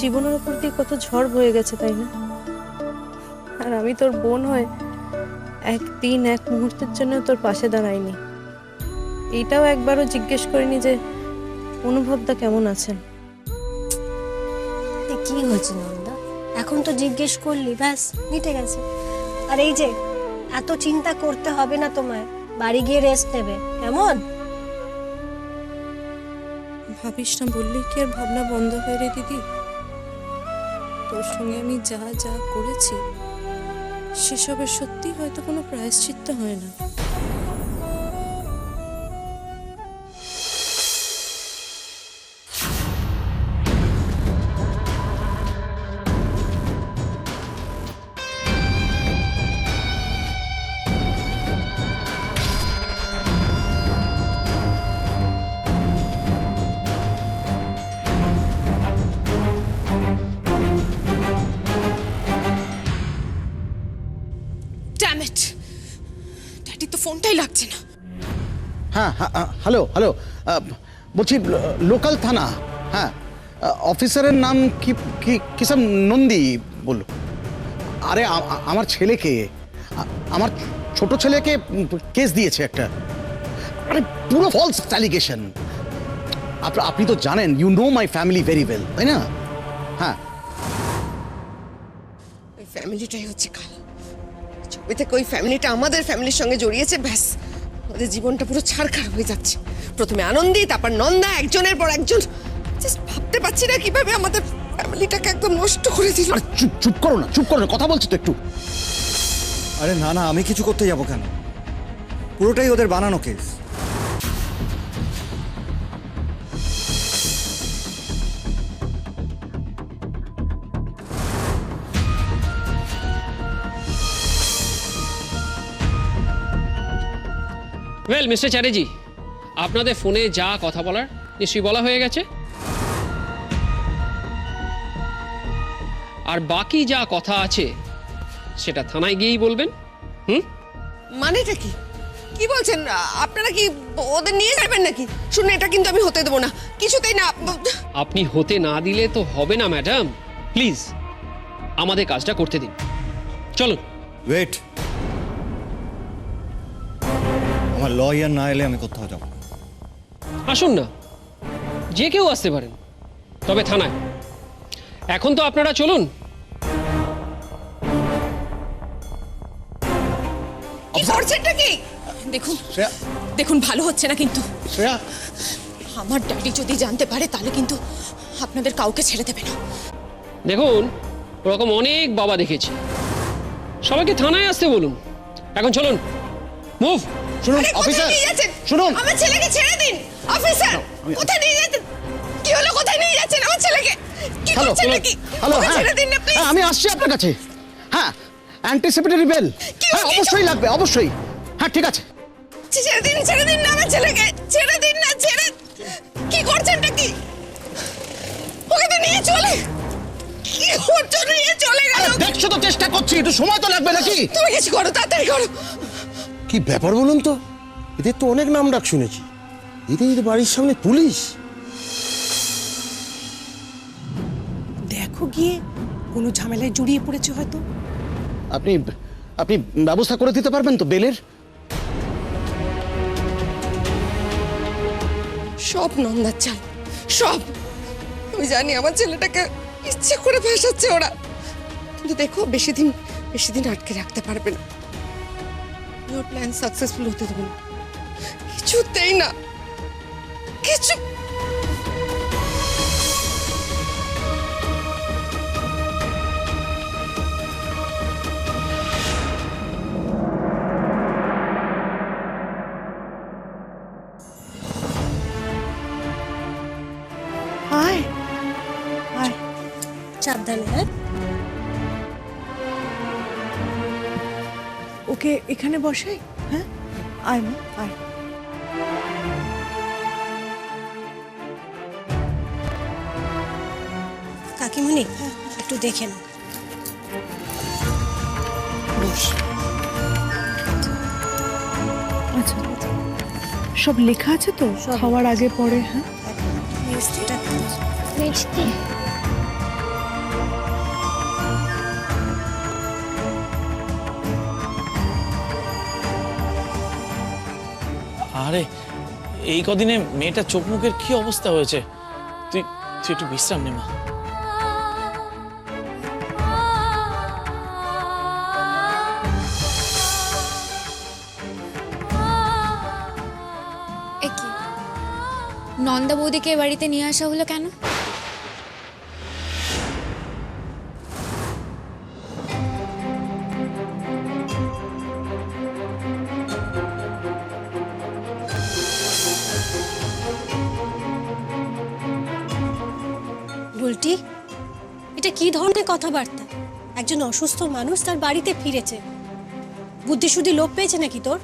জীবনের উপর দিয়ে কত ঝড় বয়ে গেছে, তাই না? আর আমি তোর বোন হয়ে একদিন এক মুহূর্তের জন্য তোর পাশে দাঁড়াইনি। এইটাও একবারও জিজ্ঞেস করিনি যে অনুভবদা কেমন আছেন। কি হয়েছে নন্দা? এখন তো জিজ্ঞেস করলি, ব্যাস মিটে গেছে। আর এই যে এত চিন্তা করতে হবে না তোমায়, বাড়ি গিয়ে রেস্ট নেবে, কেমন? ভাবিস না বললি কি আর ভাবনা বন্ধ হয়ে রে দিদি? তোর সঙ্গে আমি যা যা করেছি সেসবের সত্যি হয়তো কোনো প্রায়শ্চিত্ত হয় না। ড্যাডি তো ফোনটাই লাগছে না। হ্যাঁ হ্যাঁ হ্যালো হ্যালো, বলছি লোকাল থানা। হ্যাঁ, অফিসারের নাম কি কি কিসব নন্দী বললো। আরে আমার ছেলেকে, আমার ছোট ছেলেকে কেস দিয়েছে একটা। আরে পুরো ফলস অ্যালিগেশন। আপনি তো জানেন, you know my family very well, তাই না? হ্যাঁ, ওই ফ্যামিলিটাই হচ্ছে কাল। ছবি থেকে ওই ফ্যামিলিটা আমাদের ফ্যামিলির সঙ্গে জড়িয়েছে, ব্যাস ওদের জীবনটা পুরো ছারখার হয়ে যাচ্ছে। প্রথমে আনন্দী, তারপর নন্দা, একজনের পর একজন। জাস্ট ভাবতে পারছি না কিভাবে আমাদের ফ্যামিলিটাকে একদম নষ্ট করে দিল। আরে চুপ চুপ করো না, চুপ করো না, কথা বলছি তো একটু। আরে না না, আমি কিছু করতে যাব কেন? পুরোটাই ওদের বানানো কেস। ওয়েল মিস্টার চ্যাটার্জি, আপনাদের ফোনে যা কথা বলার নিশ্চয়ই বলা হয়ে গেছে, আর বাকি যা কথা আছে সেটা থানায় গিয়েই বলবেন। মানেটা কি? কি বলছেন আপনারা? কি ওদের নিয়ে যাবেন নাকি? শুনুন, এটা কিন্তু আমি হতে দেবো না, কিছুতেই না। আপনি হতে না দিলে তো হবে না ম্যাডাম, প্লিজ আমাদের কাজটা করতে দিন, চলুন। ওয়েট, আমার লয়ার না এলে আমি কোথাও যাব। আসুন না, যে কেউ আসতে পারেন, তবে থানায়। এখন তো আপনারা চলুন। কি করছেনটা কি? দেখুন শ্রেয়া, দেখুন, ভালো হচ্ছে না কিন্তু। শ্রেয়া, আমার ড্যাডি যদি জানতে পারে তাহলে কিন্তু আপনাদের কাউকে ছেড়ে দেবে না। দেখুন, ওরকম অনেক বাবা দেখেছি, সবাইকে থানায় আসতে বলুন। এখন চলুন, মুভ। শুনুন আরে, কোথায় অফিসার, নিয়ে যাচ্ছেন? শুনুন। আমার ছেলেকে ছেড়ে দিন। অফিসার, কোথায় নিয়ে যাচ্ছেন? কি হলো? কোথায় নিয়ে যাচ্ছেন আমার ছেলেকে? কি হ্যালো করছেন নাকি? হ্যালো, ওকে হ্যাঁ ছেড়ে দিন না প্লিজ। হ্যাঁ, আমি আসছি আপনার কাছে। হ্যাঁ, অ্যান্টিসিপেটরি বেল। হ্যাঁ, অবশ্যই লাগবে, অবশ্যই। হ্যাঁ, ঠিক আছে। ছেড়ে দিন না আমার ছেলেকে। ছেড়ে দিন না, ছেড়ে। কি করছেনটা কি? ওকে তো নিয়ে চলে। কি করছো? নিয়ে চলে গেল। দেখছো তো, চেষ্টা করছি, একটু সময় তো লাগবে নাকি? তুমি কিছু করো, তাড়াতাড়ি করো। কি ব্যাপার বলুন তো? এদের তো অনেক নাম ডাক শুনেছি, এদের বাড়ির সামনে পুলিশ। দেখো গিয়ে কোনো ঝামেলায় জড়িয়ে পড়েছে হয়তো। আপনি আপনি ব্যবস্থা করে দিতে পারবেন তো বেলের? সব নন্দার চাল, সব। আমি জানি আমার ছেলেটাকে ইচ্ছে করে ভাসাচ্ছে ওরা, কিন্তু দেখো বেশি দিন আটকে রাখতে পারবে না। ওর প্ল্যান সাকসেসফুল হতে দেবে না, কিছুতেই না, কিছু। আয় আয়, সাবধানে, হ্যাঁ? ওকে এখানে বসাই। হ্যাঁ, আয় মা, আয়। কাকিমণি, একটু দেখেন। আচ্ছা, সব লেখা আছে তো খাওয়ার আগে পরে? হ্যাঁ, এটা আরে এই কদিনে মেয়েটার চোখ মুখের কি অবস্থা হয়েছে, তুই তুই একটু বিশ্রাম নে মা। এ কি নন্দা বৌদিকে এ বাড়িতে নিয়ে আসা হলো কেন? বুলটি, এটা কি ধরনের কথাবার্তা? একজন অসুস্থ মানুষ তার বাড়িতে ফিরেছে, বুদ্ধি শুদ্ধি লোপ পেয়েছে নাকি তোর?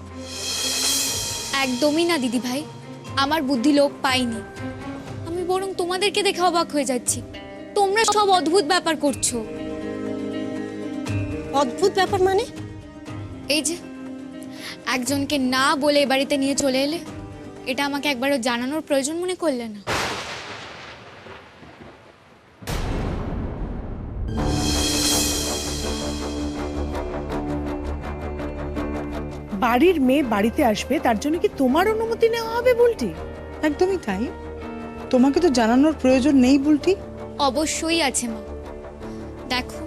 একদমই না দিদি ভাই, আমার বুদ্ধি লোপ পাইনি। আমি বরং তোমাদেরকে দেখে অবাক হয়ে যাচ্ছি। তোমরা সব অদ্ভুত ব্যাপার করছো। অদ্ভুত ব্যাপার মানে? এই যে একজনকে না বলে এ বাড়িতে নিয়ে চলে এলে, এটা আমাকে একবারও জানানোর প্রয়োজন মনে করলে না? বাড়ির মেয়ে বাড়িতে আসবে, তার জন্য কি তোমার অনুমতি নেওয়া হবে বুলটি? একদমই তাই। তোমাকে তো জানানোর প্রয়োজন নেই বুলটি। অবশ্যই আছে মা। দেখো,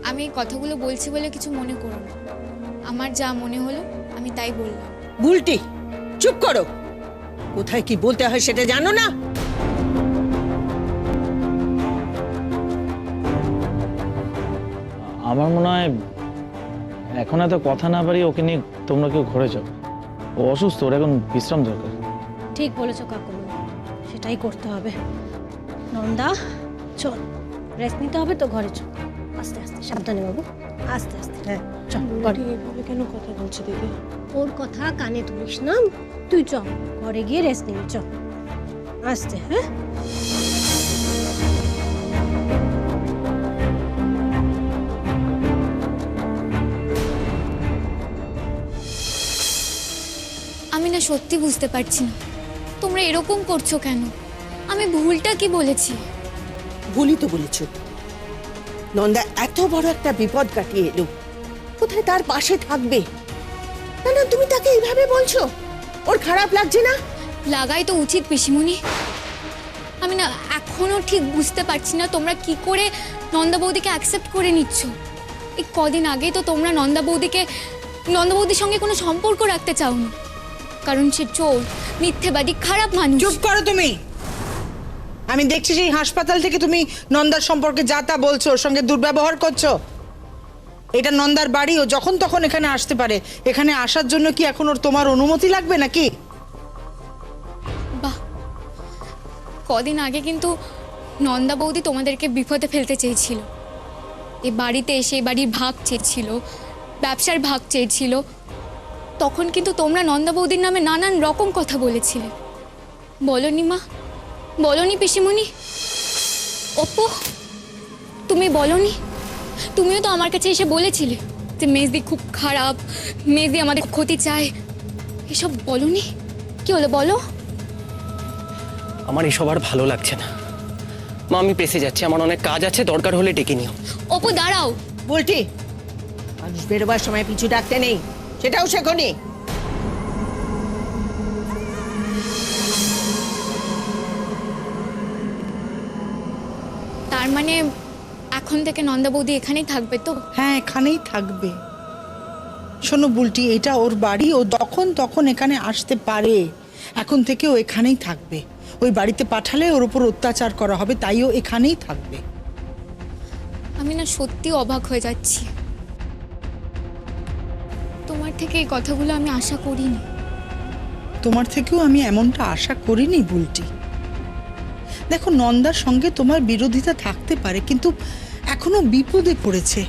আমি এই কথাগুলো বলছি বলে কিছু মনে করো না। আমার যা মনে হলো আমি তাই বললাম। বুলটি চুপ করো, কোথায় কি বলতে হয় সেটা জানো না? আমার মনে হয় এখন এত কথা না পারি ওকে নিয়ে তোমরা কেউ ঘরে যাও। ও অসুস্থ, ওর এখন বিশ্রাম দরকার। ঠিক বলেছো কাকুমা, সেটাই করতে হবে। নন্দা চল, রেস্ট নিতে হবে তো, ঘরে চল। আস্তে আস্তে, সাবধানে বাবু, আস্তে আস্তে। হ্যাঁ চল ঘরে। এভাবে কেন কথা বলছে দিদি? ওর কথা কানে তুলিস না, তুই চল ঘরে গিয়ে রেস্ট নিবি, চল আস্তে। হ্যাঁ আমি না সত্যি বুঝতে পারছি না তোমরা এরকম করছো কেন। আমি ভুলটা কি বলেছি? ভুলই তো বলেছো। নন্দা এত বড় একটা বিপদ কাটিয়ে এলো, কোথায় তার পাশে থাকবে? না না, তুমি তাকে এইভাবে বলছো, ওর খারাপ লাগছে না? লাগাই তো উচিত পিসিমণি। আমি না এখনো ঠিক বুঝতে পারছি না তোমরা কি করে নন্দা বৌদিকে অ্যাকসেপ্ট করে নিচ্ছ। এই কদিন আগেই তো তোমরা নন্দা বৌদির সঙ্গে কোনো সম্পর্ক রাখতে চাও না, কারণ সে চোর, মিথ্যেবাদী, খারাপ মানুষ। চুপ করো তুমি। আমি দেখছি সেই হাসপাতাল থেকে তুমি নন্দার সম্পর্কে যা তা বলছো, ওর সঙ্গে দুর্ব্যবহার করছো। এটা নন্দার বাড়ি, ও যখন তখন এখানে আসতে পারে। এখানে আসার জন্য কি এখন ওর তোমার অনুমতি লাগবে নাকি? বাহ, কদিন আগে কিন্তু নন্দা বৌদি তোমাদেরকে বিপদে ফেলতে চেয়েছিল। এই বাড়িতে এসে এই বাড়ির ভাগ চেয়েছিল, ব্যবসার ভাগ চেয়েছিল। তখন কিন্তু তোমরা নন্দা বৌদির নামে নানান রকম কথা বলেছিলে। বলনি মা, বলনি পিসিমণি? অপু, তুমি বলনি? তুমিও তো আমার কাছে এসে বলেছিলে যে মেজদি খুব খারাপ, মেজদি আমাদের ক্ষতি চায়। এসব বলনি? কি হলো বলো? আমার এসব আর ভালো লাগছে না মা, আমি পেছে যাচ্ছি, আমার অনেক কাজ আছে, দরকার হলে ডেকে নিও। অপু দাঁড়াও। বলটি, মানুষ বেরোবার সময় পিছু ডাকতে নেই, সেটাও শেখোনি। তার মানে এখন থেকে নন্দা বৌদি এখানেই থাকবে তো? হ্যাঁ, এখানেই থাকবে। শোনো বুলটি, এটা ওর বাড়ি, ও যখন তখন এখানে আসতে পারে। এখন থেকে ও এখানেই থাকবে। ওই বাড়িতে পাঠালে ওর উপর অত্যাচার করা হবে, তাই ও এখানেই থাকবে। আমি না সত্যি অবাক হয়ে যাচ্ছি। তোমার থেকে এই কথাগুলো আমি আশা করিনি। তোমার থেকেও আমি এমনটা আশা করিনি বুলটি। দেখো, নন্দার সঙ্গে তোমার বিরোধিতা থাকতে পারে, কিন্তু এখনো বিপদে পড়েছে।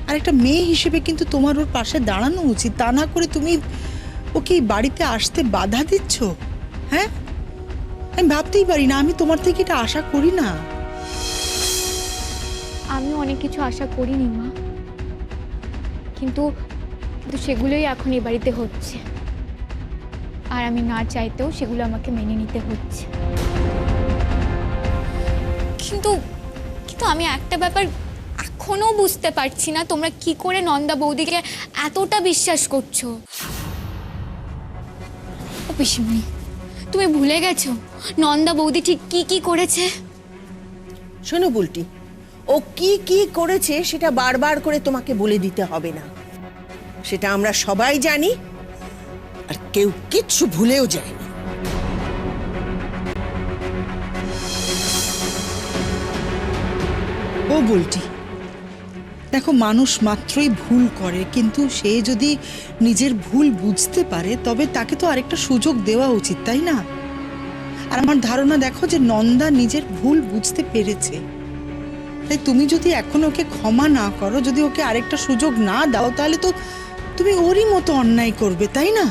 আর একটা মেয়ে হিসেবে কিন্তু তোমার ওর পাশে দাঁড়ানো উচিত। তা না করে তুমি ওকে এই বাড়িতে আসতে বাধা দিচ্ছ। হ্যাঁ, আমি ভাবতেই পারি না, আমি তোমার থেকে এটা আশা করি না। আমি অনেক কিছু আশা করিনি মা, কিন্তু সেগুলোই এখন এই বাড়িতে হচ্ছে। আর আমি না চাইতেও সেগুলো আমাকে মেনে নিতে হচ্ছে। কিন্তু আমি একটা ব্যাপার এখনো বুঝতে পারছি না, তোমরা কি করে নন্দা বৌদিকে এতটা বিশ্বাস করছো। পিসিমণি, তুমি ভুলে গেছো নন্দা বৌদি ঠিক কি কি করেছে? শোনো বুলটি, ও কি কি করেছে সেটা বারবার করে তোমাকে বলে দিতে হবে না। সেটা আমরা সবাই জানি, আর কেউ কিচ্ছু ভুলেও যায়নি। ও বুলটি, দেখো মানুষ মাত্রই ভুল করে, কিন্তু সে যদি নিজের ভুল বুঝতে পারে তবে তাকে তো আরেকটা সুযোগ দেওয়া উচিত, তাই না? আর আমার ধারণা দেখো যে নন্দা নিজের ভুল বুঝতে পেরেছে, তাই তুমি যদি এখন ওকে ক্ষমা না করো, যদি ওকে আরেকটা সুযোগ না দাও, তাহলে তো তুমি ওরই মতো অন্যায় করবে, তাই না?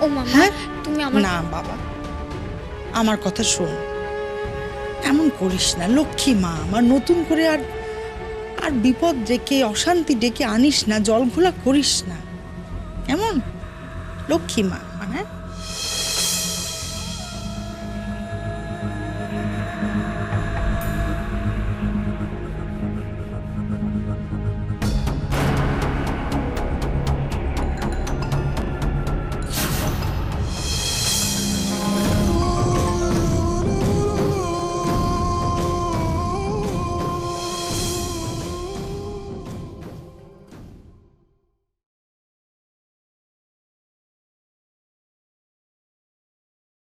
ও মামা, হ্যাঁ তুমি আমার না বাবা, আমার কথা শোন, এমন করিস না লক্ষ্মী মা আমার, নতুন করে আর আর বিপদ ডেকে অশান্তি ডেকে আনিস না, জল ঘোলা করিস না, এমন লক্ষ্মী মা। হ্যাঁ